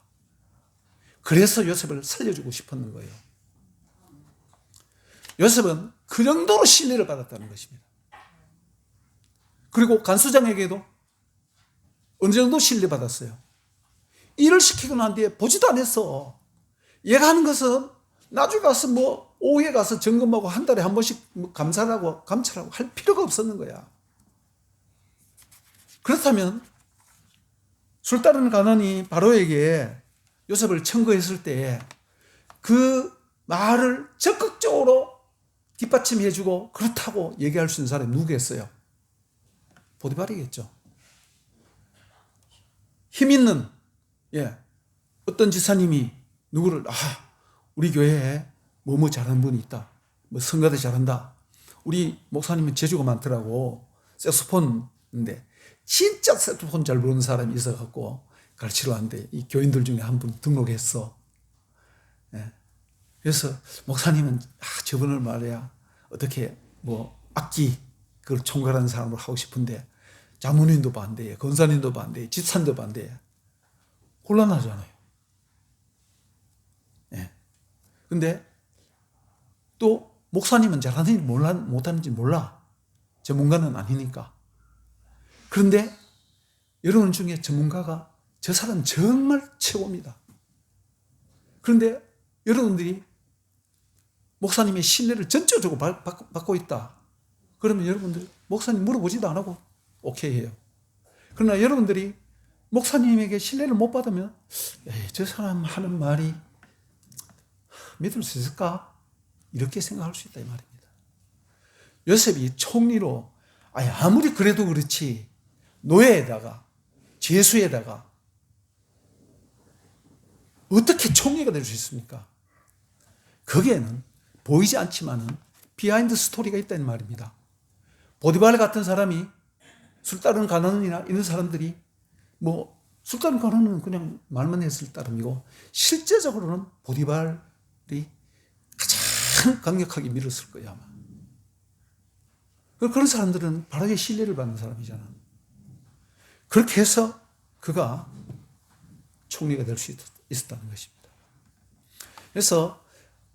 그래서 요셉을 살려주고 싶었는 거예요. 요셉은 그 정도로 신뢰를 받았다는 것입니다. 그리고 간수장에게도 어느 정도 신뢰받았어요. 일을 시키고 난 뒤에 보지도 않았어. 얘가 하는 것은 나중에 가서 뭐 오후에 가서 점검하고 한 달에 한 번씩 감찰하고 할 필요가 없었는 거야. 그렇다면 술따르는 가난이 바로에게 요셉을 청구했을 때 그 말을 적극적으로 뒷받침해주고 그렇다고 얘기할 수 있는 사람이 누구겠어요? 보디발이겠죠. 힘 있는 어떤 지사님이 누구를 우리 교회에 뭐뭐 잘하는 분이 있다. 뭐 성가대 잘한다. 우리 목사님은 재주가 많더라고. 색소폰인데 진짜 색소폰 잘 부르는 사람이 있어갖고 가르치러 왔는데 이 교인들 중에 한 분 등록했어. 그래서 목사님은 저분을 말이야 어떻게 뭐 악기 그걸 총괄하는 사람으로 하고 싶은데 장로님도 반대해, 권사님도 반대해, 집사님도 반대해. 곤란하잖아요. 근데 또 목사님은 잘하는지 못하는지 몰라. 전문가는 아니니까. 그런데 여러분 중에 전문가가 저 사람 정말 최고입니다. 그런데 여러분들이 목사님의 신뢰를 전적으로 받고 있다. 그러면 여러분들이 목사님 물어보지도 안 하고 오케이 해요. 그러나 여러분들이 목사님에게 신뢰를 못 받으면 저 사람 하는 말이 믿을 수 있을까? 이렇게 생각할 수 있다 이 말입니다. 요셉이 총리로 아무리 그래도 그렇지 노예에다가 죄수에다가 어떻게 총리가 될 수 있습니까? 거기에는 보이지 않지만은 비하인드 스토리가 있다는 말입니다. 보디발 같은 사람이 술 따르는 가난이나 이런 사람들이 뭐 술 따르는 가난은 그냥 말만 했을 따름이고 실제적으로는 보디발이 가장 강력하게 밀었을 거야 아마. 그런 사람들은 바로의 신뢰를 받는 사람이잖아. 그렇게 해서 그가 총리가 될 수 있었다는 것입니다. 그래서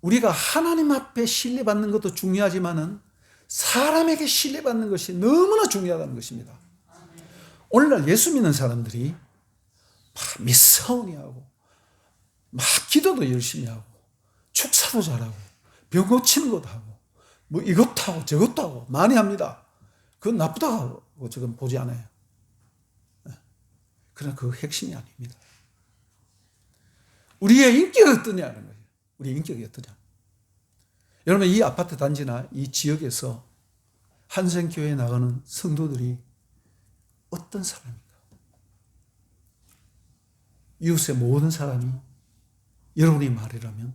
우리가 하나님 앞에 신뢰받는 것도 중요하지만은 사람에게 신뢰받는 것이 너무나 중요하다는 것입니다. 오늘날 예수 믿는 사람들이 막 미사오니 하고 막 기도도 열심히 하고 축사도 잘하고 병 고치는 것도 하고 뭐 이것도 하고 저것도 하고 많이 합니다. 그건 나쁘다고 지금 보지 않아요. 그러나 그 핵심이 아닙니다. 우리의 인격이 어떠냐는 거예요. 우리의 인격이 어떠냐. 여러분 이 아파트 단지나 이 지역에서 한생교회에 나가는 성도들이 어떤 사람입니까? 이웃의 모든 사람이 여러분의 말이라면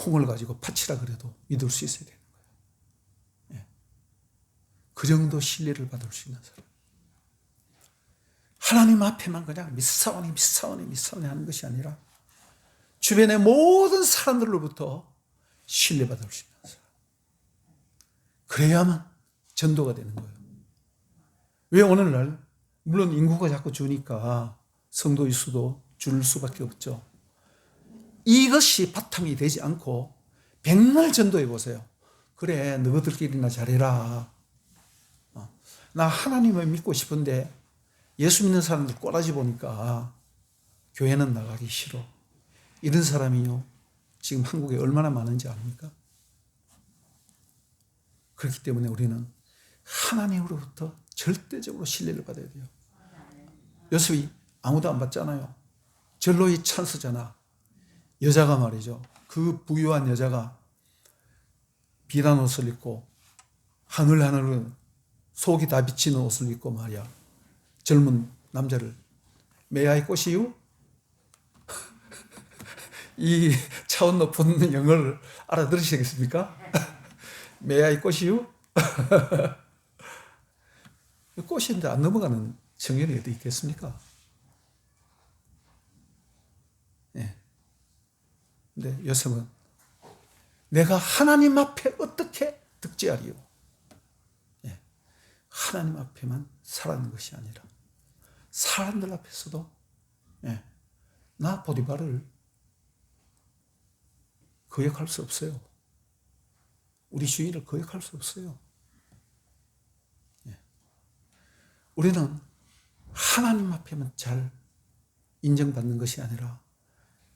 콩을 가지고 팥이라 그래도 믿을 수 있어야 되는 거예요. 예. 그 정도 신뢰를 받을 수 있는 사람. 하나님 앞에만 그냥 미사오니 하는 것이 아니라 주변의 모든 사람들로부터 신뢰받을 수 있는 사람. 그래야만 전도가 되는 거예요. 왜 오늘날 물론 인구가 자꾸 주니까 성도의 수도 줄 수밖에 없죠. 이것이 바탕이 되지 않고 백날 전도해 보세요. 그래, 너희들끼리나 잘해라. 나 하나님을 믿고 싶은데 예수 믿는 사람들 꼬라지 보니까 교회는 나가기 싫어. 이런 사람이요, 지금 한국에 얼마나 많은지 압니까? 그렇기 때문에 우리는 하나님으로부터 절대적으로 신뢰를 받아야 돼요. 요셉이 아무도 안 받잖아요. 절로의 찬스잖아. 여자가 말이죠. 그 부유한 여자가 비단 옷을 입고 하늘하늘 속이 다 비치는 옷을 입고 말이야. 젊은 남자를 May I 꼬시 you? 이 차원 높은 영어를 알아들으시겠습니까? May I 꼬시 you? 꼬시는데 안 넘어가는 청년이 어디 있겠습니까? 예. 근데 요셉은 내가 하나님 앞에 어떻게 득지하리요? 예. 하나님 앞에만 살아는 것이 아니라 사람들 앞에서도, 예, 나 보디발을 거역할 수 없어요. 우리 주인을 거역할 수 없어요. 예. 우리는 하나님 앞에만 잘 인정받는 것이 아니라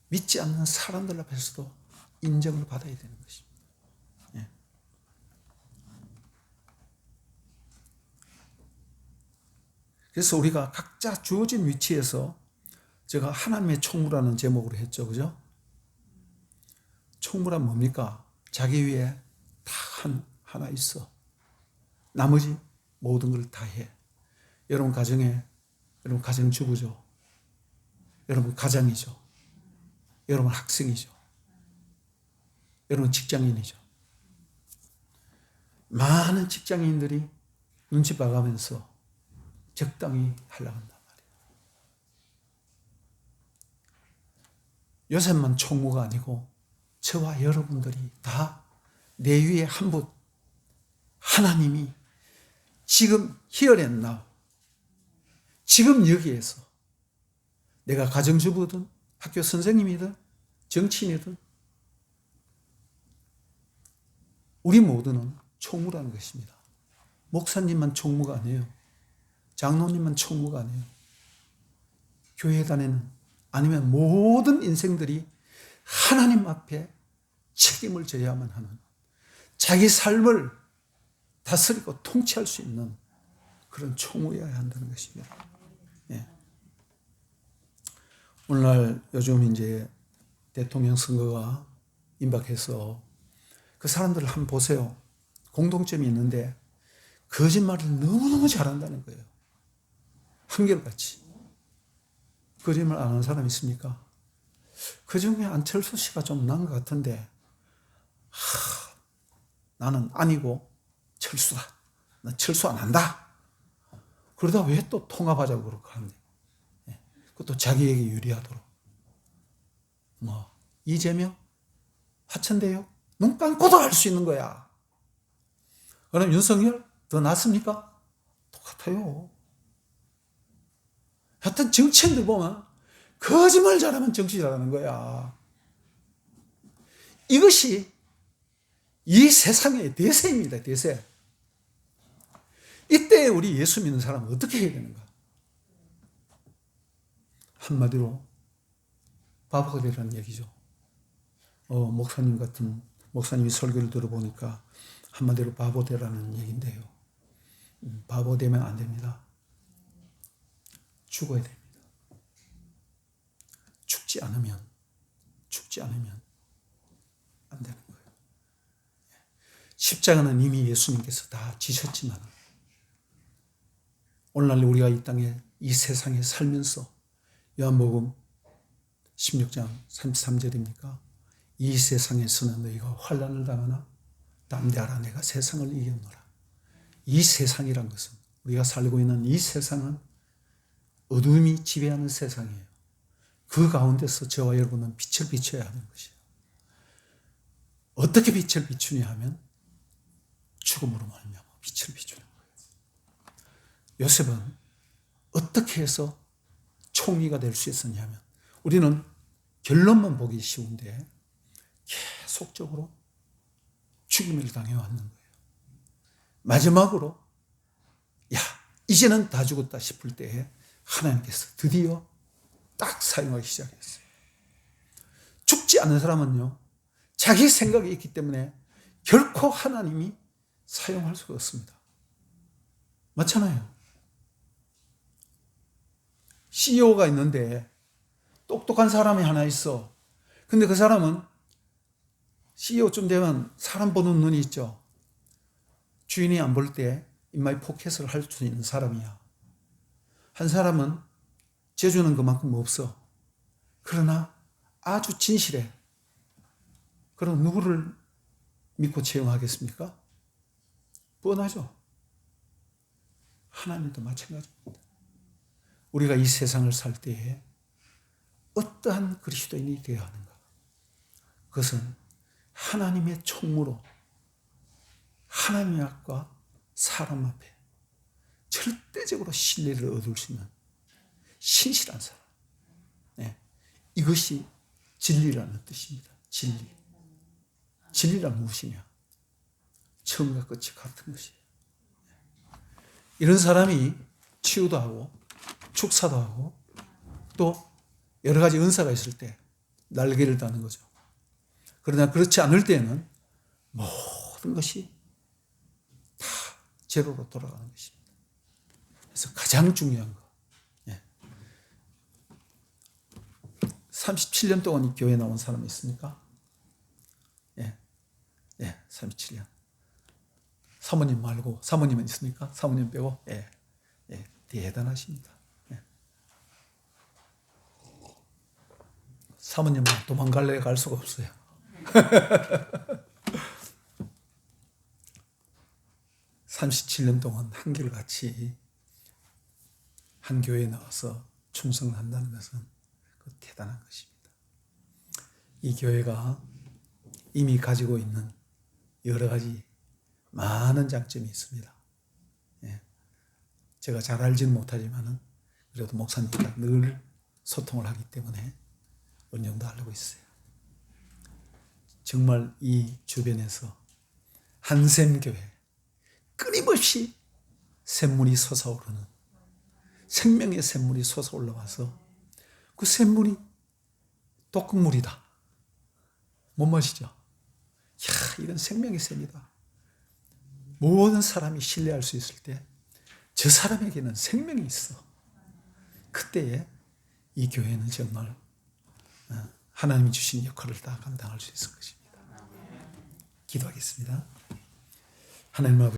믿지 않는 사람들 앞에서도 인정을 받아야 되는 것입니다. 예. 그래서 우리가 각자 주어진 위치에서, 제가 하나님의 총무라는 제목으로 했죠. 그죠? 총무란 뭡니까? 자기 위에 다 하나 있어. 나머지 모든 걸 다 해. 여러분 가정에, 여러분 가정주부죠. 여러분 가장이죠. 여러분 학생이죠. 여러분 직장인이죠. 많은 직장인들이 눈치 봐가면서 적당히 하려고 한단 말이에요. 요셉만 총무가 아니고 저와 여러분들이 다 내 위에 한 분, 하나님이 지금 here and now, 지금 여기에서, 내가 가정주부든 학교 선생님이든 정치인이든 우리 모두는 총무라는 것입니다. 목사님만 총무가 아니에요. 장로님만 총무가 아니에요. 교회 다니는, 아니면 모든 인생들이 하나님 앞에 책임을 져야만 하는, 자기 삶을 다스리고 통치할 수 있는 그런 총무여야 한다는 것입니다. 예. 오늘날 요즘 이제 대통령 선거가 임박해서 그 사람들을 한번 보세요. 공통점이 있는데 거짓말을 너무너무 잘한다는 거예요. 한결같이. 거짓말 안 하는 사람 있습니까? 그 중에 안철수 씨가 좀 난 것 같은데, 나는 아니고 철수다. 난 철수 안 한다. 그러다 왜 또 통합하자고 그렇게 하는데, 예. 그것도 자기에게 유리하도록. 뭐 이재명, 화천대유 눈 감고도 할 수 있는 거야. 그럼 윤석열 더 낫습니까? 똑같아요. 하여튼 정치인들 보면 거짓말 잘하면 정치 잘하는 거야. 이것이 이 세상의 대세입니다. 대세. 이때 우리 예수 믿는 사람은 어떻게 해야 되는가? 한마디로 바보가 되라는 얘기죠. 목사님 같은 목사님이 설교를 들어보니까 한마디로 바보 되라는 얘기인데요. 바보 되면 안 됩니다. 죽어야 됩니다. 죽지 않으면 안 되는 거예요. 십자가는 이미 예수님께서 다 지셨지만, 오늘날 우리가 이 땅에, 이 세상에 살면서 요한복음 16장 33절입니까? 이 세상에서는 너희가 환난을 당하나 담대하라, 내가 세상을 이겼노라. 이 세상이란 것은, 우리가 살고 있는 이 세상은 어둠이 지배하는 세상이에요. 그 가운데서 저와 여러분은 빛을 비춰야 하는 것이에요. 어떻게 빛을 비추냐 하면 죽음으로 말미암아 빛을 비추는 거예요. 요셉은 어떻게 해서 총리가 될 수 있었냐 하면, 우리는 결론만 보기 쉬운데 계속적으로 죽임을 당해왔는 거예요. 마지막으로 이제는 다 죽었다 싶을 때에 하나님께서 드디어 딱 사용하기 시작했어요. 죽지 않은 사람은요, 자기 생각이 있기 때문에 결코 하나님이 사용할 수가 없습니다. 맞잖아요. CEO가 있는데 똑똑한 사람이 하나 있어. 근데 그 사람은 CEO쯤 되면 사람 보는 눈이 있죠. 주인이 안 볼 때 인마이 포켓을 할 수 있는 사람이야. 한 사람은 재주는 그만큼 없어. 그러나 아주 진실해. 그럼 누구를 믿고 채용하겠습니까? 뻔하죠. 하나님도 마찬가지입니다. 우리가 이 세상을 살 때에 어떠한 그리스도인이 되어야 하는가? 그것은 하나님의 총무로 하나님 앞과 사람 앞에 절대적으로 신뢰를 얻을 수 있는 신실한 사람. 이것이 진리라는 뜻입니다. 진리. 진리란 무엇이냐? 처음과 끝이 같은 것이에요. 이런 사람이 치유도 하고 축사도 하고 또 여러 가지 은사가 있을 때 날개를 다는 거죠. 그러나 그렇지 않을 때는 모든 것이 다 제로로 돌아가는 것입니다. 그래서 가장 중요한 거. 37년 동안 이 교회에 나온 사람이 있습니까? 37년. 사모님 말고, 사모님은 있습니까? 사모님 빼고? 대단하십니다. 사모님은 도망갈래 갈 수가 없어요. (37년) 동안 한결같이 한 교회에 나와서 충성을 한다는 것은 대단한 것입니다. 이 교회가 이미 가지고 있는 여러 가지 많은 장점이 있습니다. 제가 잘 알지는 못하지만 그래도 목사님과 늘 소통을 하기 때문에 어느 정도 알고 있어요. 정말 이 주변에서 한샘교회 끊임없이 샘물이 솟아오르는, 생명의 샘물이 솟아올라와서 그 샘물이 독극물이다. 못 마시죠? 이런 생명의 샘이다. 모든 사람이 신뢰할 수 있을 때 저 사람에게는 생명이 있어. 그때에 이 교회는 정말 하나님이 주신 역할을 다 감당할 수 있을 것입니다. 기도하겠습니다. 하나님 아버지,